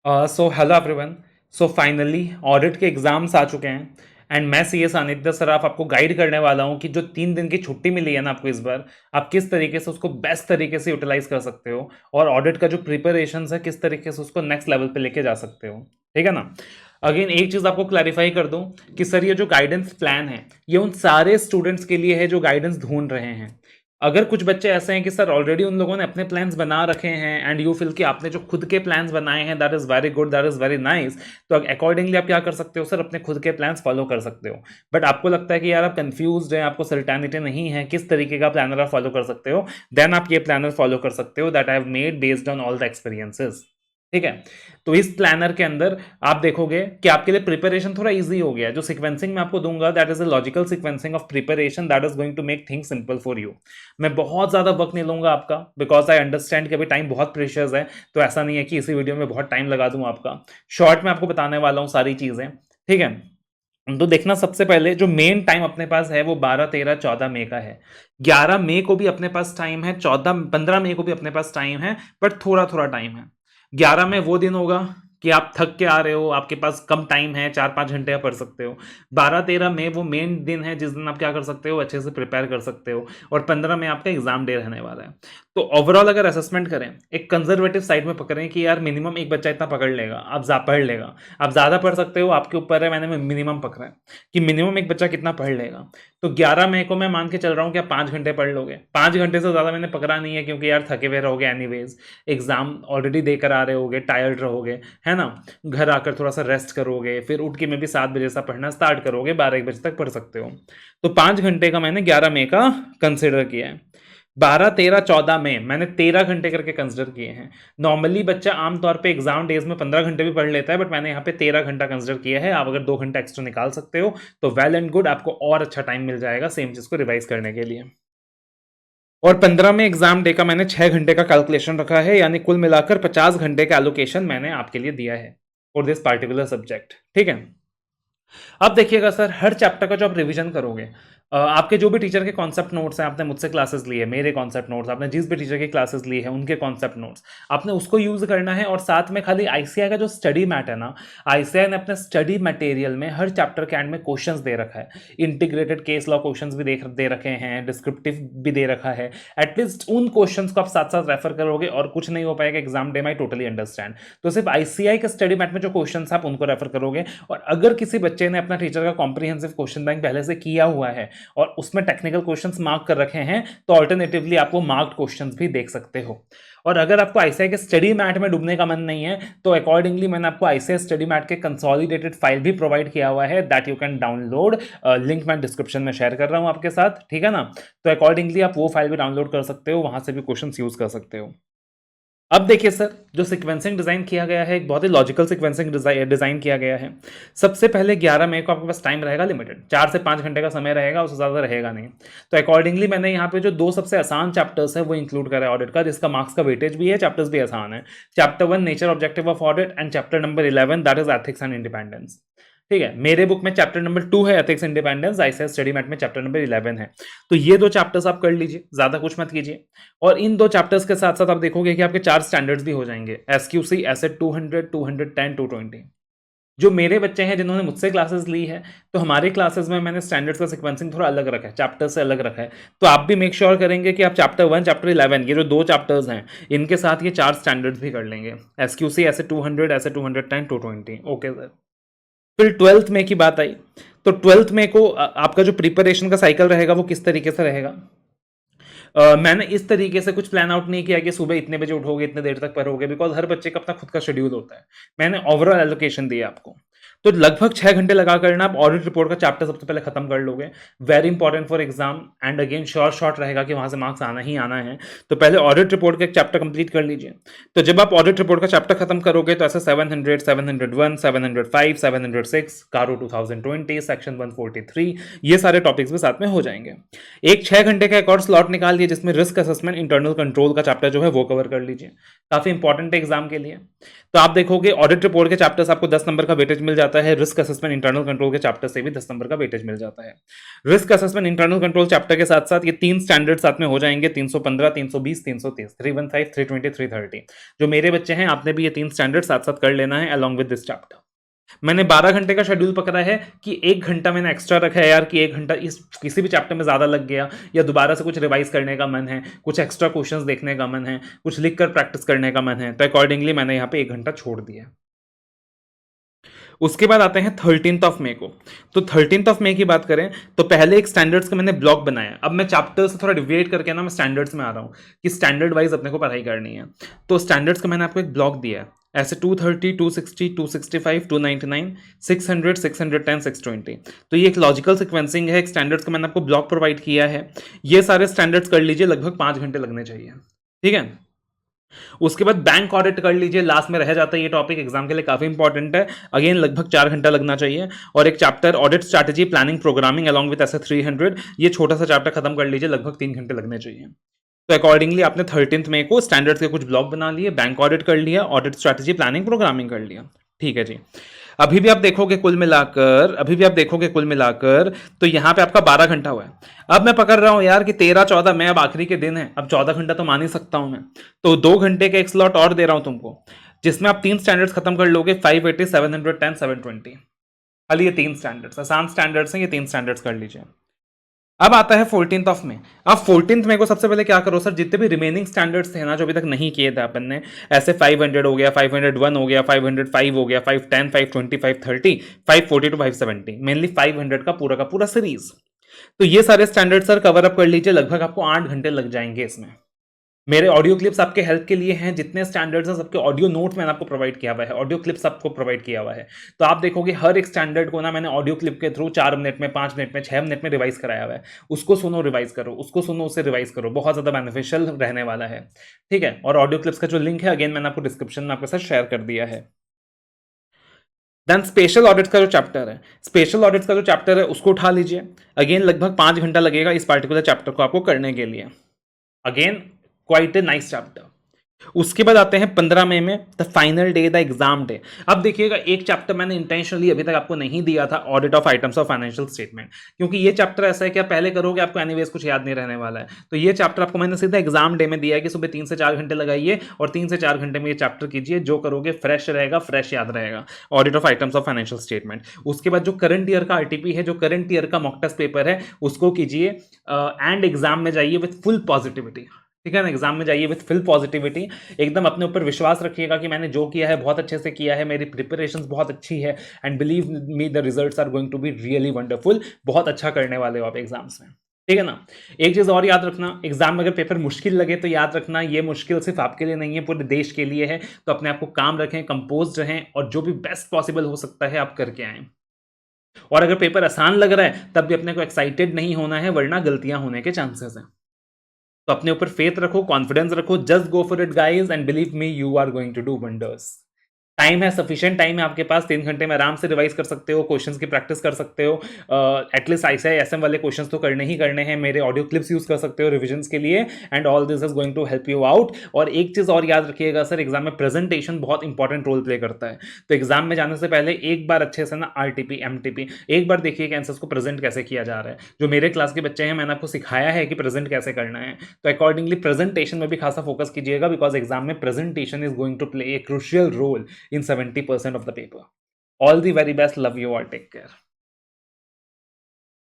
So hello everyone. So finally audit के exams आ चुके हैं एंड मैं सी ए सानिध्य सराफ आपको गाइड करने वाला हूँ कि जो 3 दिन की छुट्टी मिली है ना आपको इस बार, आप किस तरीके से उसको बेस्ट तरीके से यूटिलाइज कर सकते हो और ऑडिट का जो प्रिपरेशन है किस तरीके से उसको नेक्स्ट लेवल पे लेके जा सकते हो। ठीक है ना। अगेन एक चीज़ आपको क्लैरिफाई कर दूं कि सर ये जो गाइडेंस प्लान है ये उन सारे स्टूडेंट्स के लिए है जो गाइडेंस ढूंढ रहे हैं। अगर कुछ बच्चे ऐसे हैं कि सर ऑलरेडी उन लोगों ने अपने प्लान्स बना रखे हैं एंड यू फील कि आपने जो खुद के प्लान्स बनाए हैं that is very good, that is very nice, तो अकॉर्डिंगली आप क्या कर सकते हो सर, अपने खुद के प्लान्स फॉलो कर सकते हो। बट आपको लगता है कि यार आप कंफ्यूज हैं, आपको सर्टेनिटी नहीं है किस तरीके का प्लानर आप फॉलो कर सकते हो, देन आप ये प्लानर फॉलो कर सकते हो that I have made based on all the experiences. ठीक है। तो इस प्लानर के अंदर आप देखोगे कि आपके लिए प्रिपरेशन थोड़ा इजी हो गया है। जो सीक्वेंसिंग मैं आपको दूंगा that is a logical sequencing of preparation that is going to make things simple for you. मैं बहुत ज्यादा वक्त नहीं लूंगा आपका बिकॉज आई अंडरस्टैंड कि अभी टाइम बहुत प्रेशियस है, तो ऐसा नहीं है कि इसी वीडियो में बहुत टाइम लगा दूं आपका। शॉर्ट में आपको बताने वाला हूं सारी चीजें। ठीक है। तो देखना, सबसे पहले जो मेन टाइम अपने पास है वो 12, 13, 14 मई का है। 11 मई को भी अपने पास टाइम है, 14, 15 मई को भी अपने पास टाइम है, बट थोड़ा थोड़ा टाइम है। 11 में वो दिन होगा कि आप थक के आ रहे हो, आपके पास कम टाइम है, 4-5 घंटे आप पढ़ सकते हो। 12-13 में वो मेन दिन है जिस दिन आप क्या कर सकते हो, अच्छे से प्रिपेयर कर सकते हो। और 15 में आपका एग्जाम डे रहने वाला है। तो ओवरऑल अगर असेसमेंट करें, एक कंजर्वेटिव साइड में पकड़ें कि यार मिनिमम एक बच्चा इतना पकड़ लेगा, आप पढ़ लेगा। आप ज़्यादा पढ़ सकते हो, आपके ऊपर है, मैंने मिनिमम पकड़ा है कि मिनिमम एक बच्चा कितना पढ़ लेगा। तो 11 मई को मैं मान के चल रहा हूँ कि आप 5 घंटे पढ़ लोगे। 5 घंटे से ज़्यादा मैंने पकड़ा नहीं है क्योंकि यार थके हुए रहोगे एनीवेज, एग्जाम ऑलरेडी देकर आ रहे होगे, टायर्ड रहोगे, है ना। घर आकर थोड़ा सा रेस्ट करोगे, फिर उठ के मैं भी 7 बजे से पढ़ना स्टार्ट करोगे, 12-1 बजे तक पढ़ सकते हो। तो 5 घंटे का मैंने 11 मई का कंसिडर किया है। 12, 13, 14 में मैंने 13 घंटे करके कंसिडर किए हैं। नॉर्मली बच्चा आमतौर पे एग्जाम डेज में 15 घंटे भी पढ़ लेता है, बट मैंने यहाँ पे 13 घंटा कंसिडर किया है। आप अगर 2 घंटा एक्स्ट्रा निकाल सकते हो तो वेल एंड गुड, आपको और अच्छा टाइम मिल जाएगा सेम चीज को रिवाइज करने के लिए। और 15 में एग्जाम डे का मैंने 6 घंटे का कैलकुलेशन रखा है, यानी कुल मिलाकर 50 घंटे का एलोकेशन मैंने आपके लिए दिया है फॉर दिस पार्टिकुलर सब्जेक्ट। ठीक है। अब देखिएगा सर, हर चैप्टर का जो आप रिवीजन करोगे, आपके जो भी टीचर के कॉन्सेप्ट नोट्स हैं, आपने मुझसे क्लासेस ली है, मेरे कॉन्सेप्ट नोट्स, आपने जिस भी टीचर की क्लासेस ली है उनके कॉन्सेप्ट नोट्स, आपने उसको यूज करना है। और साथ में खाली आईसीआई का जो स्टडी मैट है ना, आईसीआई ने अपने स्टडी मटेरियल में हर चैप्टर के एंड में क्वेश्चंस दे रखा है। इंटीग्रेटेड केस लॉ क्वेश्चंस भी दे रखे हैं, डिस्क्रिप्टिव भी दे रखा है। एटलीस्ट उन क्वेश्चंस को आप साथ साथ रेफर करोगे और कुछ नहीं हो पाएगा एग्जाम डे में, आई टोटली अंडरस्टैंड। तो सिर्फ आईसीआई के स्टडी मैट में जो क्वेश्चंस आप उनको रेफर करोगे। और अगर किसी बच्चे ने अपना टीचर का कॉम्प्रिहेंसिव क्वेश्चन बैंक पहले से किया हुआ है और उसमें टेक्निकल क्वेश्चंस मार्क कर रखे हैं, तो ऑल्टरनेटिवली आप वो मार्क्ड क्वेश्चंस भी देख सकते हो। और अगर आपको आईसीआई के स्टडी मैट में डूबने का मन नहीं है, तो अकॉर्डिंगली मैंने आपको आईसीआई स्टडी मैट के कंसोलिडेटेड फाइल भी प्रोवाइड किया हुआ है that you can download. Link मैं डिस्क्रिप्शन में शेयर कर रहा हूं आपके साथ, ठीक है ना। तो अकॉर्डिंगली आप वो फाइल भी डाउनलोड कर सकते हो, वहां से भी क्वेश्चन यूज कर सकते हो। अब देखिए सर, जो सीक्वेंसिंग डिजाइन किया गया है एक बहुत ही लॉजिकल सीक्वेंसिंग डिजाइन किया गया है। सबसे पहले 11 मई को आपके पास टाइम रहेगा लिमिटेड, 4 से 5 घंटे का समय रहेगा, उससे ज़्यादा रहेगा नहीं। तो अकॉर्डिंगली मैंने यहाँ पे जो 2 सबसे आसान चैप्टर्स है वो इंक्लूड करा है ऑडिट का, जिसका मार्क्स का वेटेज भी है, चैप्टर्स भी आसान है। Chapter 1 nature objective of audit and chapter number 11 that is ethics and independence. ठीक है। मेरे बुक में चैप्टर नंबर 2 है ethics independence, ICS study mat में चैप्टर नंबर 11 है। तो ये 2 चैप्टर्स आप कर लीजिए, ज्यादा कुछ मत कीजिए। और इन 2 चैप्टर्स के साथ साथ आप देखोगे कि आपके 4 स्टैंडर्ड्स भी हो जाएंगे, एसक्यूसी, एसेट 200, 210, 220। जो मेरे बच्चे हैं जिन्होंने मुझसे क्लासेस ली है, तो हमारे क्लासेस में मैंने स्टैंडर्ड्स का सीक्वेंसिंग थोड़ा अलग रखा है, चैप्टर से अलग रखा है। तो आप भी मेक श्योर करेंगे कि आप चैप्टर 1, चैप्टर 11, ये जो 2 चैप्टर्स हैं इनके साथ ये 4 स्टैंडर्ड्स भी कर लेंगे, SQC, asset 200, asset 210, 220। Okay sir. फिर 12th में की बात आई, तो 12th में को आपका जो प्रिपरेशन का साइकिल रहेगा वो किस तरीके से रहेगा। मैंने इस तरीके से कुछ प्लान आउट नहीं किया कि सुबह इतने बजे उठोगे, इतने देर तक पढ़ोगे, बिकॉज हर बच्चे का अपना खुद का शेड्यूल होता है। मैंने ओवरऑल एलोकेशन दिया आपको। तो लगभग 6 घंटे लगा करना आप ऑडिट रिपोर्ट का चैप्टर सबसे पहले खत्म कर लोगे। Very important for exam and again short रहेगा कि वहां से मार्क्स आना ही आना है। तो पहले ऑडिट रिपोर्ट का एक चैप्टर कंप्लीट कर लीजिए। तो जब आप ऑडिट रिपोर्ट का चैप्टर खत्म करोगे तो ऐसे 700, 701, 705, 706, कारो 2020, सेक्शन 143, ये सारे टॉपिक्स भी साथ में हो जाएंगे। एक 6 घंटे का एक और स्लॉट निकाल लीजिए जिसमें रिस्क असेसमेंट, इंटरनल कंट्रोल का चैप्टर जो है वो कवर कर लीजिए, काफी इंपॉर्टेंट है एग्जाम के लिए। तो आप देखोगे ऑडिट रिपोर्ट के चैप्टर्स आपको 10 नंबर का वेटेज मिल जाता जाता है रिस्क असेसमेंट इंटरनल कंट्रोल के चैप्टर से भी 10 नंबर का वेटेज मिल जाता है। Risk assessment internal control chapter के साथ साथ ये 3 स्टैंडर्ड साथ में हो जाएंगे, 315, 320, 330, 315, 320, 330। जो मेरे बच्चे हैं, आपने भी ये 3 स्टैंडर्ड साथ साथ कर लेना है अलॉन्ग विद दिस चैप्टर। मैंने 12 घंटे का शेड्यूल पकड़ा है कि 1 घंटा मैंने एक्स्ट्रा रखा है यार, कि 1 घंटा इस किसी भी चैप्टर में ज़्यादा लग गया, या दोबारा से कुछ रिवाइज करने का मन है, कुछ एक्स्ट्रा क्वेश्चंस देखने का मन है, कुछ लिख कर प्रैक्टिस करने का मन है, तो अकॉर्डिंगली मैंने यहाँ पे 1 घंटा छोड़ दिया। उसके बाद आते हैं 13th ऑफ मे को। तो 13th ऑफ मे की बात करें तो पहले एक स्टैंडर्ड्स का मैंने ब्लॉक बनाया। अब मैं चैप्टर से थोड़ा डिविएट करके ना मैं स्टैंडर्ड्स में आ रहा हूँ कि स्टैंडर्ड वाइज अपने को पढ़ाई करनी है। तो स्टैंडर्ड्स का मैंने आपको एक ब्लॉक दिया है, ऐसे 230, 260, 265, 299, 600, 610, 620। तो ये एक लॉजिकल सिक्वेंसिंग है, एक स्टैंडर्ड्स का मैंने आपको ब्लॉक प्रोवाइड किया है। ये सारे स्टैंडर्ड्स कर लीजिए, लगभग 5 घंटे लगने चाहिए, ठीक है। उसके बाद बैंक ऑडिट कर लीजिए, लास्ट में रह जाता है ये टॉपिक, एग्जाम के लिए काफी इंपॉर्टेंट है। अगेन लगभग 4 घंटा लगना चाहिए। और एक chapter audit strategy planning programming along with ऐसे 300, ये छोटा सा चैप्टर खत्म कर लीजिए, लगभग 3 घंटे लगने चाहिए। तो अकॉर्डिंगली आपने 13th मई को स्टैंडर्ड्स के कुछ ब्लॉक बना लिए, बैंक ऑडिट कर लिया, ऑडिट स्ट्रैटेजी प्लानिंग प्रोग्रामिंग कर लिया, ठीक है जी। अभी भी आप देखोगे कुल मिलाकर तो यहां पे आपका 12 घंटा हुआ है। अब मैं पकड़ रहा हूं यार कि 13, 14 मैं अब आखिरी के दिन है, अब 14 घंटा तो मान ही सकता हूं मैं, तो 2 घंटे का एक स्लॉट और दे रहा हूं तुमको, जिसमें आप 3 स्टैंडर्ड्स खत्म कर लोगे, 580, 710, 720। खाली ये 3 स्टैंडर्ड्स आसान स्टैंडर्ड्स हैं, ये 3 स्टैंडर्ड्स कर लीजिए। अब आता है 14th ऑफ मे। अब 14th मे को सबसे पहले क्या करो सर, जितने भी रिमेनिंग स्टैंडर्ड्स थे ना जो अभी तक नहीं किए थे अपन ने, ऐसे 500 हो गया, 501 हो गया, 505 हो गया, 510, 520, 530, 540 टू 570, मेनली 500 का पूरा सीरीज। तो ये सारे स्टैंडर्ड सर कवर अप कर लीजिए, लगभग आपको 8 घंटे लग जाएंगे इसमें। मेरे ऑडियो क्लिप्स आपके हेल्प के लिए हैं, जितने स्टैंडर्ड्स हैं सबके ऑडियो नोट्स मैंने आपको प्रोवाइड किया हुआ है, ऑडियो क्लिप्स आपको प्रोवाइड किया हुआ है। तो आप देखोगे हर एक स्टैंडर्ड को ना मैंने ऑडियो क्लिप के थ्रू 4 मिनट में, 5 मिनट में, 6 मिनट में रिवाइज कराया हुआ है। उसको सुनो, रिवाइज करो, उसको सुनो, उसे रिवाइज करो, बहुत ज़्यादा बेनिफिशियल रहने वाला है, ठीक है। और ऑडियो क्लिप्स का जो लिंक है अगेन मैंने आपको डिस्क्रिप्शन में आपके साथ शेयर कर दिया है। देन स्पेशल ऑडिट्स का जो चैप्टर है उसको उठा लीजिए। अगेन लगभग 5 घंटा लगेगा इस पार्टिकुलर चैप्टर को आपको करने के लिए। Again quite a nice chapter. उसके बाद आते हैं 15 मई में, the final day, the exam day. अब देखिएगा एक चैप्टर मैंने इंटेंशनली अभी तक आपको नहीं दिया था, audit of items of financial statement, क्योंकि ये चैप्टर ऐसा है कि आप पहले करोगे आपको एनीवेज कुछ याद नहीं रहने वाला है। तो ये चैप्टर आपको मैंने सीधा एग्जाम डे में दिया है कि सुबह 3 से 4 घंटे लगाइए और 3 से 4 घंटे में ये चैप्टर कीजिए, जो करोगे फ्रेश रहेगा, फ्रेश याद रहेगा, audit of items of financial statement. उसके बाद जो करंट ईयर का आरटीपी है, जो करंट ईयर का मॉक टेस्ट पेपर है, उसको कीजिए एंड एग्जाम में जाइए विथ फुल पॉजिटिविटी, ठीक है ना। एग्जाम में जाइए विथ फुल पॉजिटिविटी, एकदम अपने ऊपर विश्वास रखिएगा कि मैंने जो किया है बहुत अच्छे से किया है, मेरी प्रिपरेशंस बहुत अच्छी है, and believe me the results are going to be really wonderful. बहुत अच्छा करने वाले हो आप एग्जाम्स में, ठीक है ना। एक चीज और याद रखना, एग्जाम में अगर पेपर मुश्किल लगे तो याद रखना ये मुश्किल सिर्फ आपके लिए नहीं है, पूरे देश के लिए है। तो अपने आप को काम रखें, कंपोज रहें, और जो भी बेस्ट पॉसिबल हो सकता है आप करके आएँ। और अगर पेपर आसान लग रहा है तब भी अपने को एक्साइटेड नहीं होना है, वरना गलतियां होने के चांसेस हैं। तो अपने ऊपर फेथ रखो, कॉन्फिडेंस रखो, just go for it guys, and believe me you are going to do wonders. Time है, सफिशिएंट टाइम है आपके पास, 3 घंटे में आराम से रिवाइज कर सकते हो, क्वेश्चंस की प्रैक्टिस कर सकते हो। एटलीस्ट ICI-SM वाले क्वेश्चंस तो करने ही करने हैं, मेरे ऑडियो क्लिप्स यूज कर सकते हो रिविजन्स के लिए, and all this is going to help you out. और एक चीज और याद रखिएगा सर, एग्जाम में प्रेजेंटेशन बहुत इंपॉर्टेंट रोल प्ले करता है। तो एग्जाम में जाने से पहले एक बार अच्छे से ना RTP MTP एक बार देखिए कि आंसर्स को प्रेजेंट कैसे किया जा रहा है। जो मेरे क्लास के बच्चे हैं मैंने आपको सिखाया है कि प्रेजेंट कैसे करना है, तो अकॉर्डिंगली प्रेजेंटेशन में भी खासा फोकस कीजिएगा, बिकॉज एग्जाम में presentation is going to play a crucial role in 70% of the paper. All the very best. Love you all. Take care.